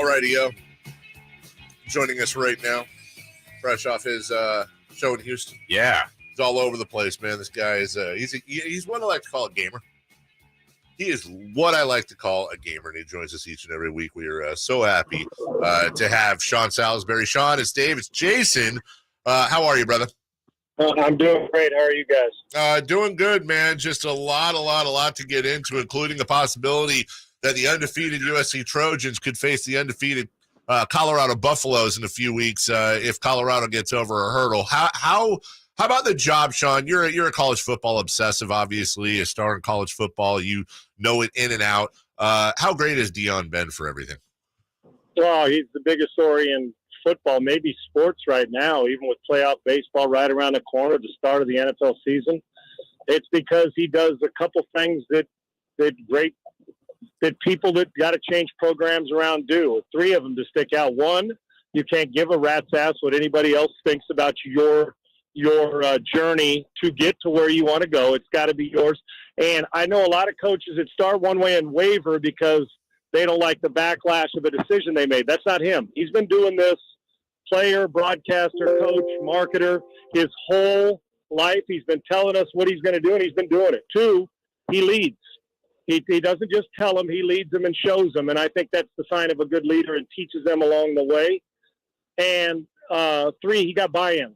All righty, yo. Joining us right now, fresh off his show in Houston. Yeah. He's all over the place, man. This guy is he's what I like to call a gamer. He is what I like to call a gamer, and he joins us each and every week. We are so happy to have Sean Salisbury. Sean, it's Dave. It's Jason. How are you, brother? I'm doing great. How are you guys? Doing good, man. Just a lot to get into, including the possibility that the undefeated USC Trojans could face the undefeated Colorado Buffaloes in a few weeks if Colorado gets over a hurdle. How about the job, Sean? You're a college football obsessive, obviously, a star in college football. You know it in and out. How great has Deion been for everything? Well, he's the biggest story in football, maybe sports right now, even with playoff baseball right around the corner, the start of the NFL season. It's because he does a couple things that people that got to change programs around do. Three of them to stick out. One, you can't give a rat's ass what anybody else thinks about your journey to get to where you want to go. It's got to be yours. And I know a lot of coaches that start one way and waver because they don't like the backlash of a decision they made. That's not him. He's been doing this, player, broadcaster, coach, marketer, his whole life. He's been telling us what he's going to do, and he's been doing it. Two, he leads. He doesn't just tell them, he leads them and shows them. And I think that's the sign of a good leader and teaches them along the way. And three, he got buy-in.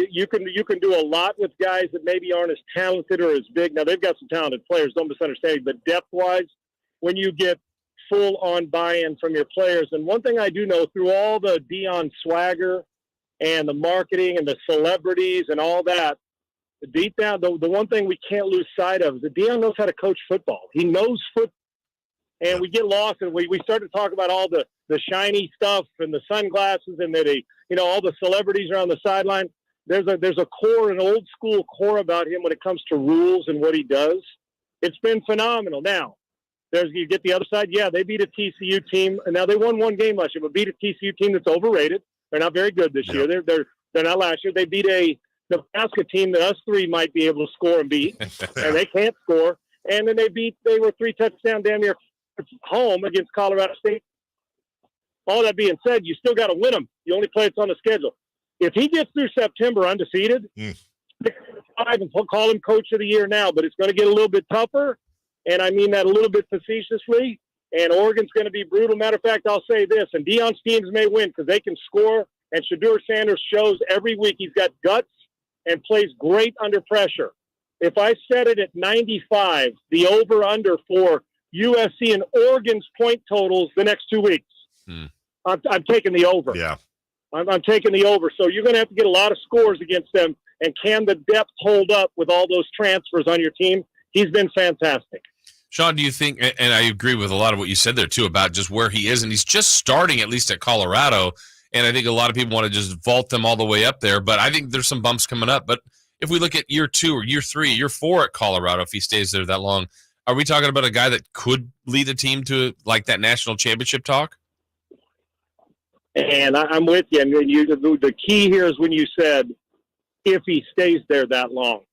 You can do a lot with guys that maybe aren't as talented or as big. Now, they've got some talented players, don't misunderstand me, but depth-wise, when you get full-on buy-in from your players. And one thing I do know, through all the Deion swagger and the marketing and the celebrities and all that, deep down, the one thing we can't lose sight of is that Deion knows how to coach football. He knows football. And we get lost, and we start to talk about all the shiny stuff and the sunglasses and all the celebrities are on the sideline. There's a core, an old school core about him when it comes to rules and what he does. It's been phenomenal. Now, you get the other side. Yeah, they beat a TCU team, and now they won one game last year, but beat a TCU team that's overrated. They're not very good this year. They're not last year. They beat a Nebraska team that us three might be able to score and beat, and they can't score. And then they were 3 touchdown damn near home against Colorado State. All that being said, you still got to win them. You only play it's on the schedule. If he gets through September undefeated, I can call him coach of the year now, but it's going to get a little bit tougher, and I mean that a little bit facetiously, and Oregon's going to be brutal. Matter of fact, I'll say this, and Deion's teams may win because they can score, and Shedeur Sanders shows every week he's got guts and plays great under pressure. If I set it at 95, the over-under for USC and Oregon's point totals the next 2 weeks, I'm taking the over. Yeah. I'm taking the over. So you're going to have to get a lot of scores against them. And can the depth hold up with all those transfers on your team? He's been fantastic. Sean, do you think, and I agree with a lot of what you said there too about just where he is, and he's just starting at least at Colorado, and I think a lot of people want to just vault them all the way up there, but I think there's some bumps coming up. But if we look at year 2 or year 3, year 4 at Colorado, if he stays there that long, are we talking about a guy that could lead a team to like that national championship talk? And I'm with you. I mean, the key here is when you said if he stays there that long.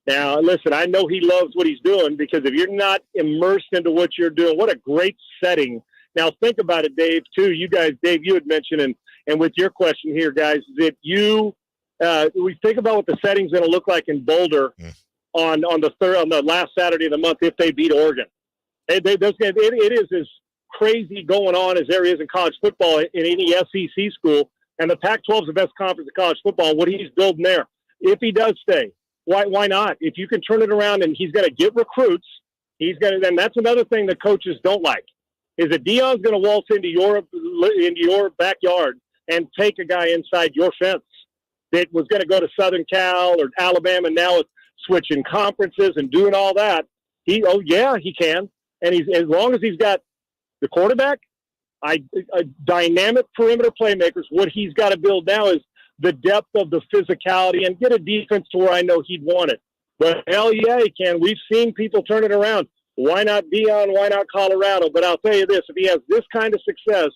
Now, listen, I know he loves what he's doing because if you're not immersed into what you're doing, what a great setting. Now, think about it, Dave, too. You guys, Dave, you had mentioned, and with your question here, guys, that we think about what the setting's going to look like in Boulder on the last Saturday of the month if they beat Oregon. It is as crazy going on as there is in college football in any SEC school, and the Pac-12 is the best conference of college football. What he's building there, if he does stay, why not? If you can turn it around and he's going to get recruits, then that's another thing that coaches don't like, is that Deion's going to waltz into your backyard and take a guy inside your fence that was going to go to Southern Cal or Alabama, and now it's switching conferences and doing all that. He can. And as long as he's got the quarterback, a dynamic perimeter playmakers, what he's got to build now is the depth of the physicality and get a defense to where I know he'd want it. But hell yeah, he can. We've seen people turn it around. Why not Deion? Why not Colorado? But I'll tell you this, if he has this kind of success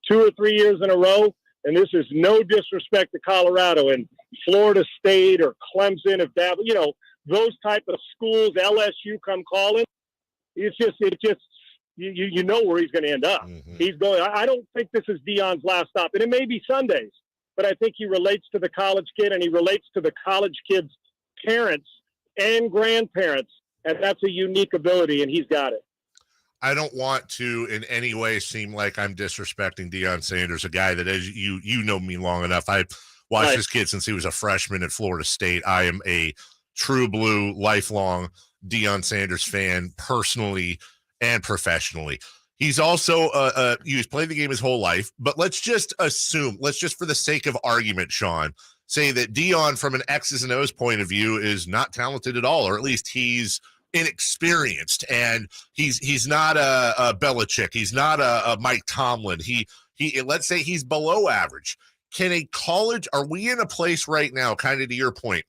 2 or 3 years in a row, and this is no disrespect to Colorado and Florida State or Clemson, if that, those type of schools, LSU come calling, it just you know where he's going to end up. Mm-hmm. He's going. I don't think this is Deion's last stop, and it may be Sundays, but I think he relates to the college kid, and he relates to the college kid's parents and grandparents, and that's a unique ability, and he's got it. I don't want to in any way seem like I'm disrespecting Deion Sanders, a guy that, as you know me long enough. I've watched this kid since he was a freshman at Florida State. I am a true blue, lifelong Deion Sanders fan, personally and professionally. He's also he's played the game his whole life, but let's just for the sake of argument, Sean, say that Deion from an X's and O's point of view is not talented at all, or at least he's inexperienced, and he's not a Belichick, he's not a Mike Tomlin. He let's say he's below average. Are we in a place right now, kind of to your point,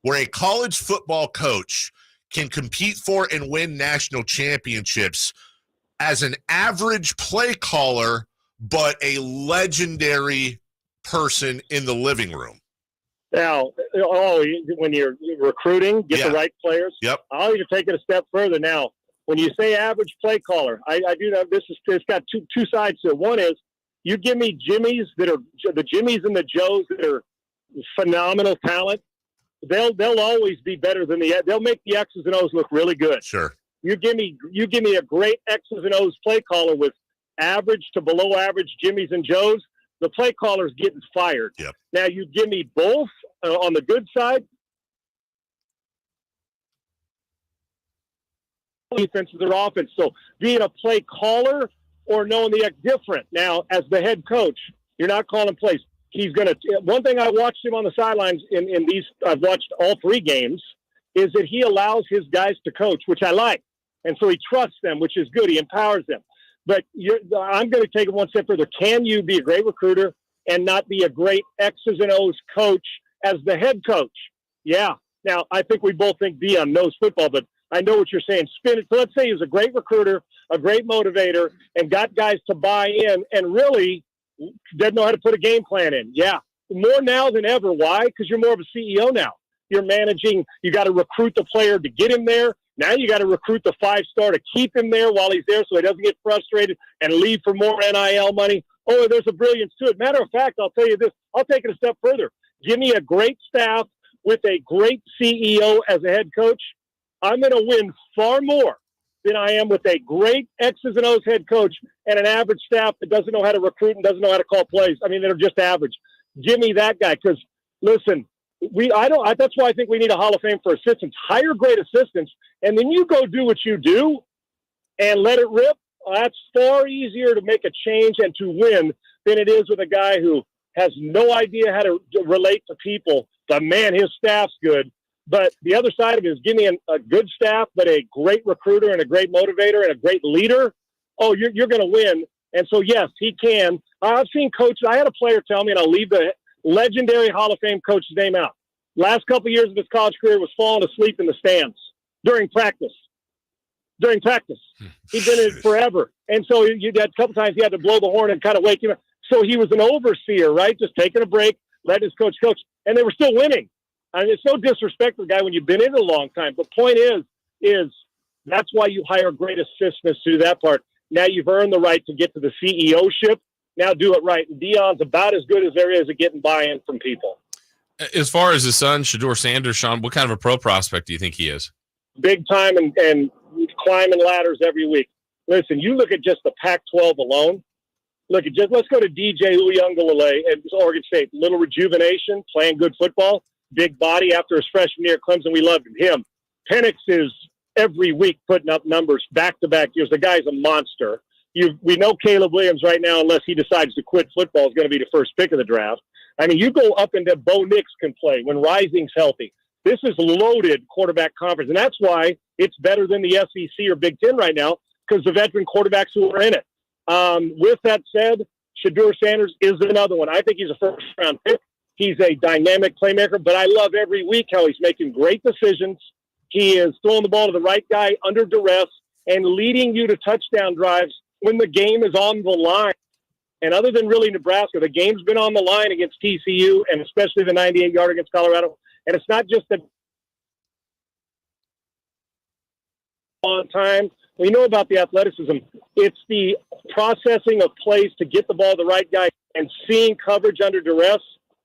where a college football coach can compete for and win national championships as an average play caller, but a legendary person in the living room? Now, when you're recruiting, get the right players. Yep. I'll even take it a step further. Now, when you say average play caller, I do know it's got two sides to it. One is you give me Jimmies that are the Jimmies and the Joes that are phenomenal talent. They'll always be better than they'll make the X's and O's look really good. Sure. You give me a great X's and O's play caller with average to below average Jimmies and Joes, the play caller's getting fired. Yep. Now you give me both on the good side. Defense is their offense. So being a play caller or knowing the different. Now, as the head coach, you're not calling plays. He's going to – one thing I watched him on the sidelines in these – I've watched all three games – is that he allows his guys to coach, which I like. And so he trusts them, which is good. He empowers them. But I'm going to take it one step further. Can you be a great recruiter and not be a great X's and O's coach as the head coach? Yeah. Now, I think we both think Deion knows football, but I know what you're saying. Spin it. So let's say he's a great recruiter, a great motivator, and got guys to buy in and really doesn't know how to put a game plan in. Yeah. More now than ever. Why? Because you're more of a CEO now. You're managing. You got to recruit the player to get him there. Now you got to recruit the 5-star to keep him there while he's there so he doesn't get frustrated and leave for more NIL money. Oh, there's a brilliance to it. Matter of fact, I'll tell you this. I'll take it a step further. Give me a great staff with a great CEO as a head coach. I'm going to win far more than I am with a great X's and O's head coach and an average staff that doesn't know how to recruit and doesn't know how to call plays. I mean, they're just average. Give me that guy because, listen, that's why I think we need a Hall of Fame for assistants. Hire great assistants, and then you go do what you do and let it rip. That's far easier to make a change and to win than it is with a guy who has no idea how to relate to people. But, man, his staff's good. But the other side of it is give me a good staff, but a great recruiter and a great motivator and a great leader. Oh, you're going to win. And so, yes, he can. I've seen coaches. I had a player tell me, and I'll leave the legendary Hall of Fame coach's name out. Last couple of years of his college career was falling asleep in the stands during practice. He'd been in it forever. And so you had a couple times he had to blow the horn and kind of wake him up. So he was an overseer, right? Just taking a break, let his coach. And they were still winning. I mean, it's no disrespect to the guy when you've been in it a long time. The point is that's why you hire great assistants to do that part. Now you've earned the right to get to the CEO-ship. Now do it right. And Deion's about as good as there is at getting buy-in from people. As far as his son, Shedeur Sanders, Sean, what kind of a pro prospect do you think he is? Big time and climbing ladders every week. Listen, you look at just the Pac-12 alone. Let's go to DJ Uiagalelei at Oregon State. Little rejuvenation, playing good football, big body after his freshman year at Clemson. We loved him. Penix is every week putting up numbers back-to-back years. The guy's a monster. We know Caleb Williams right now, unless he decides to quit football, is going to be the first pick of the draft. I mean, you go up into Bo Nix can play when Rising's healthy. This is loaded quarterback conference, and that's why it's better than the SEC or Big Ten right now because the veteran quarterbacks who are in it. With that said, Shedeur Sanders is another one. I think he's a first-round pick. He's a dynamic playmaker, but I love every week how he's making great decisions. He is throwing the ball to the right guy under duress and leading you to touchdown drives when the game is on the line. And other than really Nebraska, the game's been on the line against TCU and especially the 98-yard against Colorado. And it's not just that all the time. We know about the athleticism. It's the processing of plays to get the ball to the right guy and seeing coverage under duress.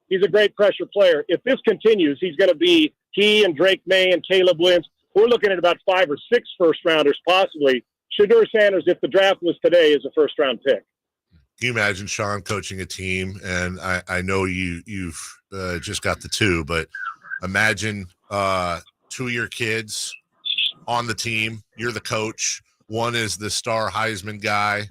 He's a great pressure player. If this continues, he's going to be he and Drake May and Caleb Williams. We're looking at about 5 or 6 first-rounders possibly. Shedeur Sanders, if the draft was today, is a first-round pick. Can you imagine Sean coaching a team? And I know you've just got the 2, but imagine 2 of your kids on the team. You're the coach. One is the star Heisman guy,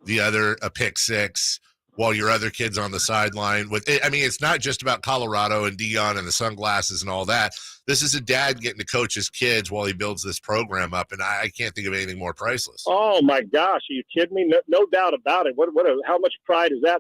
the other a pick 6, while your other kid's on the sideline. It's not just about Colorado and Deion and the sunglasses and all that. This is a dad getting to coach his kids while he builds this program up, and I can't think of anything more priceless. Oh my gosh, are you kidding me? No doubt about it. How much pride is that?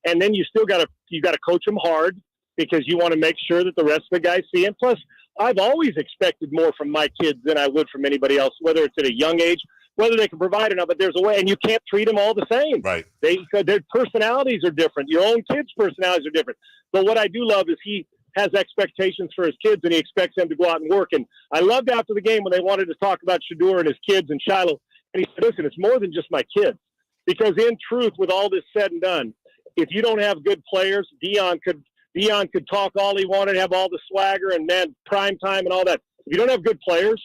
And then you still got to coach them hard because you want to make sure that the rest of the guys see. And plus, I've always expected more from my kids than I would from anybody else, whether it's at a young age, whether they can provide or not. But there's a way, and you can't treat them all the same. Right? Their personalities are different. Your own kids' personalities are different. But what I do love is he has expectations for his kids, and he expects them to go out and work. And I loved after the game when they wanted to talk about Shedeur and his kids and Shiloh. And he said, listen, it's more than just my kids. Because in truth, with all this said and done, if you don't have good players, Deion could talk all he wanted, have all the swagger and prime time and all that. If you don't have good players,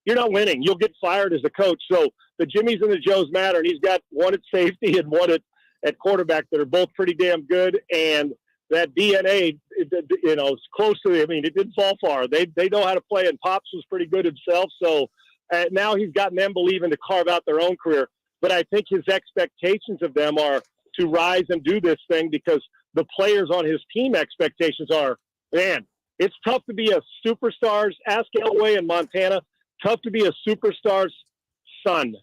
you're not winning. You'll get fired as a coach. So the Jimmies and the Joes matter. And he's got one at safety and one at quarterback that are both pretty damn good. And that DNA, is close to it didn't fall far. They know how to play, and Pops was pretty good himself. So now he's gotten them believing to carve out their own career. But I think his expectations of them are to rise and do this thing because the players on his team expectations are, man, it's tough to be a superstar's, ask Elway in Montana, tough to be a superstar's son,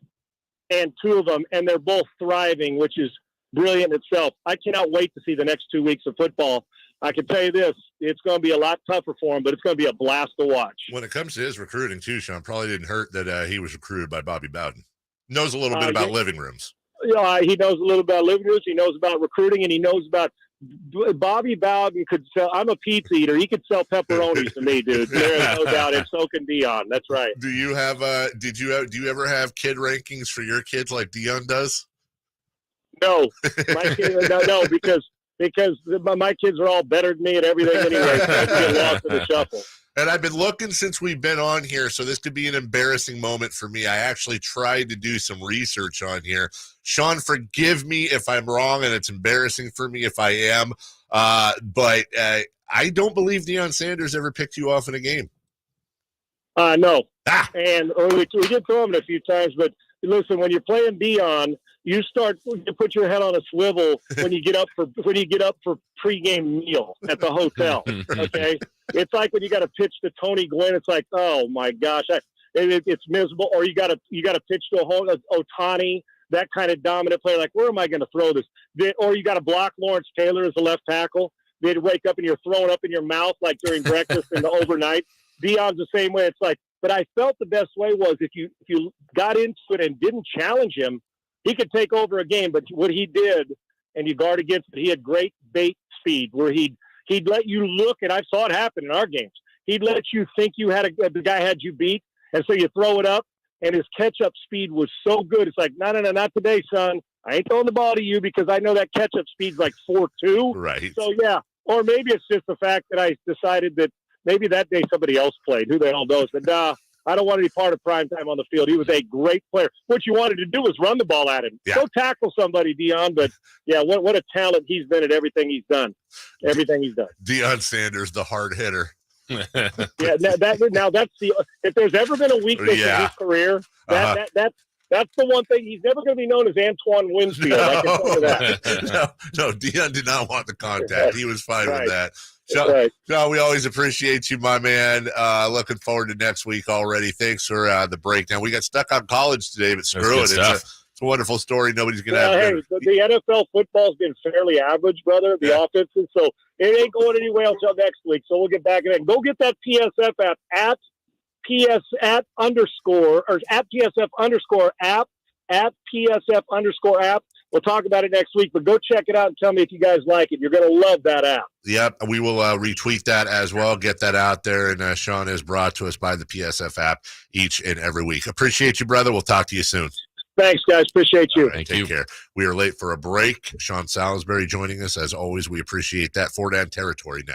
and 2 of them, and they're both thriving, which is brilliant itself. I cannot wait to see the next 2 weeks of football. I can tell you this, it's going to be a lot tougher for him, but it's going to be a blast to watch. When it comes to his recruiting too, Sean, probably didn't hurt that he was recruited by Bobby Bowden. Knows a little bit about living rooms. He knows a little about living rooms. He knows about recruiting, and he knows about Bobby Bowden could sell. I'm a pizza eater. He could sell pepperonis to me, dude. There's no doubt. And so can Deion. That's right. Do you have? Do you ever have kid rankings for your kids like Deion does? No, my kids, no, because my kids are all better than me at everything anyway. So I get lost in the shuffle. And I've been looking since we've been on here, so this could be an embarrassing moment for me. I actually tried to do some research on here. Sean, forgive me if I'm wrong, and it's embarrassing for me if I am. But I don't believe Deion Sanders ever picked you off in a game. No. And we did throw him a few times, but listen, when you're playing Deion, you put your head on a swivel when you get up for pregame meal at the hotel. Okay, it's like when you got to pitch to Tony Gwynn. It's like, oh my gosh, it's miserable. Or you got to pitch to Ohtani, that kind of dominant player. Like, where am I going to throw this? Or you got to block Lawrence Taylor as a left tackle. They'd wake up and you're throwing up in your mouth like during breakfast and the overnight. Deion's the same way. It's like, but I felt the best way was if you got into it and didn't challenge him, he could take over a game. But what he did, and you guard against it, he had great bait speed where he'd let you look, and I saw it happen in our games. He'd let you think the guy had you beat, and so you throw it up, and his catch-up speed was so good. It's like, no, not today, son. I ain't throwing the ball to you because I know that catch-up speed's like 4.2. Right. So, yeah. Or maybe it's just the fact that I decided that maybe that day somebody else played. Who the hell knows? But I don't want to be part of primetime on the field. He was a great player. What you wanted to do was run the ball at him. Yeah. Go tackle somebody, Deion. But, yeah, what a talent he's been at everything he's done. Deion Sanders, the hard hitter. Yeah, now that's if there's ever been a weakness in his career, that's the one thing. He's never going to be known as Antoine Winfield. I can tell you that. No, Deion did not want the contact. He was fine with that. Right. Sean, we always appreciate you, my man. Looking forward to next week already. Thanks for the breakdown. We got stuck on college today, but screw it. It's a wonderful story. Nobody's going to have the NFL football's been fairly average, brother, the offenses. So it ain't going anywhere until next week. So we'll get back in it. Go get that PSF app at PSF underscore app. We'll talk about it next week, but go check it out and tell me if you guys like it. You're going to love that app. Yep, we will retweet that as well, get that out there. And Sean is brought to us by the PSF app each and every week. Appreciate you, brother. We'll talk to you soon. Thanks, guys. Appreciate you. Right, take care. We are late for a break. Sean Salisbury joining us. As always, we appreciate that. Four Down Territory next.